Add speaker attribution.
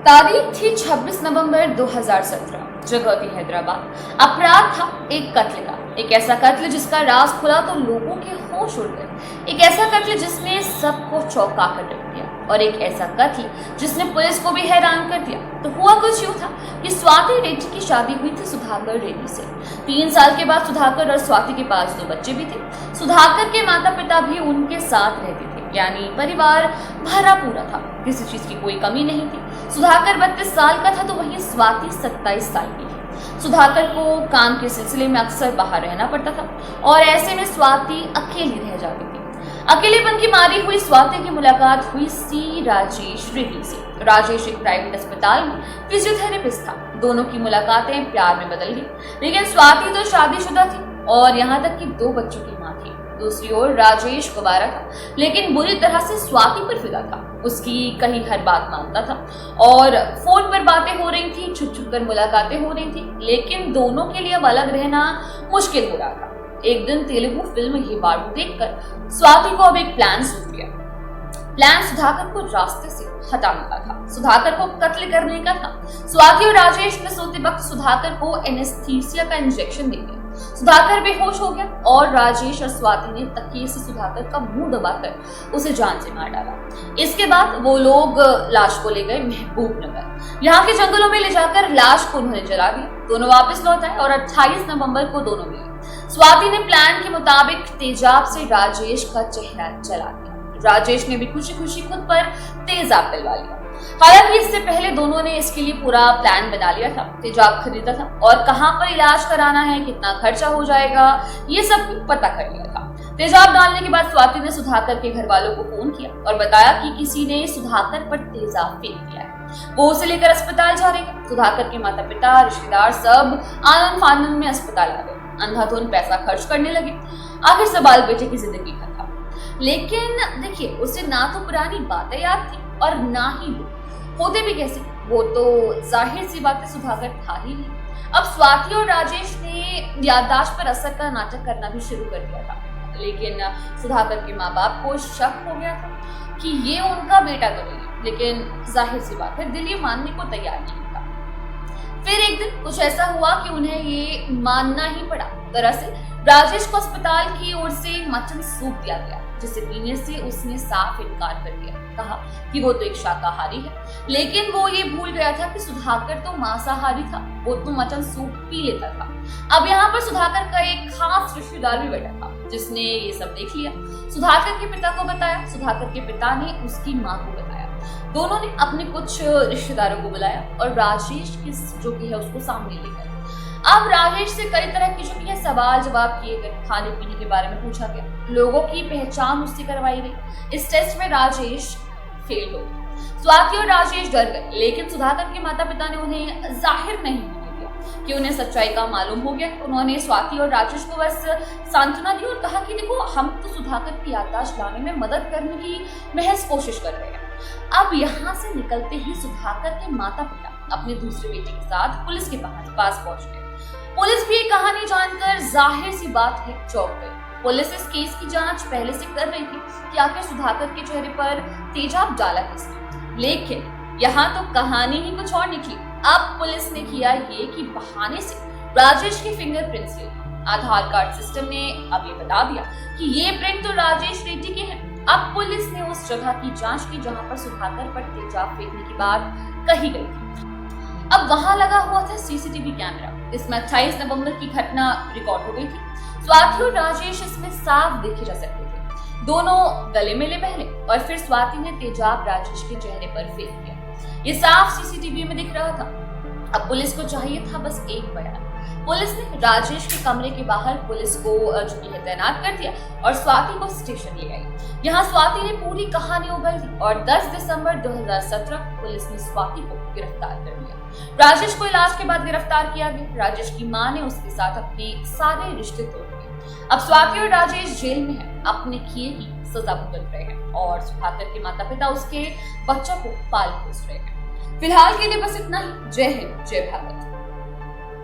Speaker 1: तारीख थी 26 नवंबर 2017। जगह थी हैदराबाद। अपराध था एक कत्ल का। एक ऐसा कत्ल जिसका राज खुला तो लोगों के होश उड़ गए। एक ऐसा कत्ल जिसने सबको चौंका कर रख दिया और एक ऐसा कत्ल जिसने पुलिस को भी हैरान कर दिया। तो हुआ कुछ यूं था कि स्वाति रेड्डी की शादी हुई थी सुधाकर रेड्डी से। 3 साल के बाद सुधाकर और स्वाति के पास 2 बच्चे भी थे। सुधाकर के माता पिता भी उनके साथ रहते थे, यानी परिवार भरा पूरा था, किसी चीज की कोई कमी नहीं थी। सुधाकर 32 साल का था तो वहीं स्वाति 27 साल की थी। सुधाकर को काम के सिलसिले में अक्सर बाहर रहना पड़ता था और ऐसे में स्वाति अकेली रह जाती थी। अकेलेपन की मारी हुई स्वाति की मुलाकात हुई सी राजेश रेड्डी से। राजेश एक प्राइवेट अस्पताल में फिजियोथेरेपिस्ट था। दोनों की मुलाकातें प्यार में बदल गई, लेकिन स्वाति तो शादीशुदा थी और यहाँ तक कि 2 बच्चों की मां थी। दूसरी ओर राजेश कुंवारा था, लेकिन बुरी तरह से स्वाति पर फिदा था। उसकी कही हर बात मानता था और फोन पर बातें हो रही थी, छुप छुप कर मुलाकातें हो रही थी, लेकिन दोनों के लिए अब अलग रहना मुश्किल हो रहा था। एक दिन तेलुगु फिल्म ये बारू देखकर स्वाति को अब एक प्लान सूझ गया। प्लान सुधाकर को रास्ते से हटाने का था, सुधाकर को कत्ल करने का था। स्वाति और राजेश ने सोते वक्त सुधाकर को एनेस्थीसिया का इंजेक्शन दे दिया। सुधाकर बेहोश हो गया और राजेश और स्वाति ने तकिए से सुधाकर का मुंह दबाकर उसे जान से मार डाला। इसके बाद वो लोग लाश को ले गए महबूब नगर। यहाँ के जंगलों में ले जाकर लाश को उन्होंने जला दिया। दोनों वापस लौट आए और 28 नवंबर को दोनों मिले। स्वाति ने प्लान के मुताबिक तेजाब से राजेश का चेहरा जला दिया। राजेश ने भी खुशी खुशी खुद पर तेजाब डलवा लिया। हालांकि इससे पहले दोनों ने इसके लिए पूरा प्लान बना लिया था। तेजाब खरीदा था और कहां पर इलाज कराना है, कितना खर्चा हो जाएगा, ये सब पता कर लिया था। तेजाब डालने के बाद स्वाति ने सुधाकर के घर वालों को फोन किया और बताया कि किसी ने सुधाकर पर तेजाब फेंक दिया है। वो उसे लेकर अस्पताल जा रहे हैं। सुधाकर के माता पिता, रिश्तेदार सब आनंद फानंद में अस्पताल आ गए। अंधाधुंध पैसा खर्च करने लगे। आखिर से बाल बेटे की जिंदगी खत्म। लेकिन देखिए, उसे ना तो पुरानी बातें याद थी और ना ही वो होते भी कैसे, वो तो जाहिर सी बातें सुधाकर था ही नहीं। अब स्वाति और राजेश ने याददाश्त पर असर का नाटक करना भी शुरू कर दिया था, लेकिन सुधाकर के माँ बाप को शक हो गया था कि ये उनका बेटा तो नहीं, लेकिन जाहिर सी बात है दिल ये मानने को तैयार नहीं था। फिर एक दिन कुछ ऐसा हुआ कि उन्हें ये मानना ही पड़ा। दरअसल राजेश को अस्पताल की ओर से मटन सूप दिया गया, जिसे पीने से उसने साफ इनकार कर दिया। कहा कि वो तो एक शाकाहारी है, लेकिन वो ये भूल गया था कि सुधाकर तो मांसाहारी था, वो तो मटन सूप पी लेता था। अब यहाँ पर सुधाकर का एक खास रिश्तेदार भी बैठा था, जिसने ये सब देख लिया। सुधाकर के पिता को बताया। सुधाकर के पिता ने उसकी माँ को बताया। दोनों ने अपने कुछ रिश्तेदारों को बुलाया और राजेश जो कि है उसको सामने ले गए। अब राजेश से कई तरह की जो कि सवाल जवाब किए गए। खाने पीने के बारे में पूछा गया। लोगों की पहचान उससे करवाई गई। इस टेस्ट में राजेश फेल हो गए। स्वाति और राजेश डर गए, लेकिन सुधाकर के माता पिता ने उन्हें जाहिर नहीं होने दिया कि उन्हें सच्चाई का मालूम हो गया। उन्होंने स्वाति और राजेश को बस सांत्वना दी और कहा कि देखो, हम तो सुधाकर की याददाश्त लाने में मदद करने की महज कोशिश कर रहे हैं। अब यहाँ से निकलते ही सुधाकर के माता पिता अपने दूसरे बेटे के साथ पुलिस के पास पहुंच गए। पुलिस भी ये कहानी जानकर जाहिर सी बात है चौंक गई। पुलिस इस केस की जांच पहले से कर रही थी कि आखिर सुधाकर के चेहरे पर तेजाब डाला किसने, लेकिन यहाँ तो कहानी ही कुछ और निकली। अब पुलिस ने किया ये कि बहाने से राजेश के फिंगरप्रिंट्स ले। आधार कार्ड सिस्टम ने अब ये बता दिया कि ये प्रिंट तो राजेश रेड्डी के हैं। अब पुलिस ने उस जगह की जांच की जहां पर सुधाकर पर तेजाब फेंकने की बात कही गई थी। अब वहां लगा हुआ था सीसीटीवी कैमरा। इसमें 28 नवंबर की घटना रिकॉर्ड हो गई थी। स्वाति और राजेश इसमें साफ देखे जा सकते थे। दोनों गले मिले पहले और फिर स्वाति ने तेजाब राजेश के चेहरे पर फेंक दिया। ये साफ सीसीटीवी में दिख रहा था। अब पुलिस को चाहिए था बस एक बयान। पुलिस ने राजेश के कमरे के बाहर पुलिस को तैनात कर दिया और स्वाति को स्टेशन ले गई। यहाँ स्वाति ने पूरी कहानी उगल दी और 10 दिसंबर 2017 पुलिस ने स्वाति को गिरफ्तार कर लिया। राजेश को इलाज के बाद गिरफ्तार किया गया। राजेश की मां ने उसके साथ अपने सारे रिश्ते तोड़ दिए। अब स्वाति और राजेश जेल में हैं, अपने किए की सजा भुगत रहे हैं और सुधाकर के माता पिता उसके बच्चों को पाल पोस रहे हैं। फिलहाल के लिए बस इतना ही। जय हिंद, जय भारत।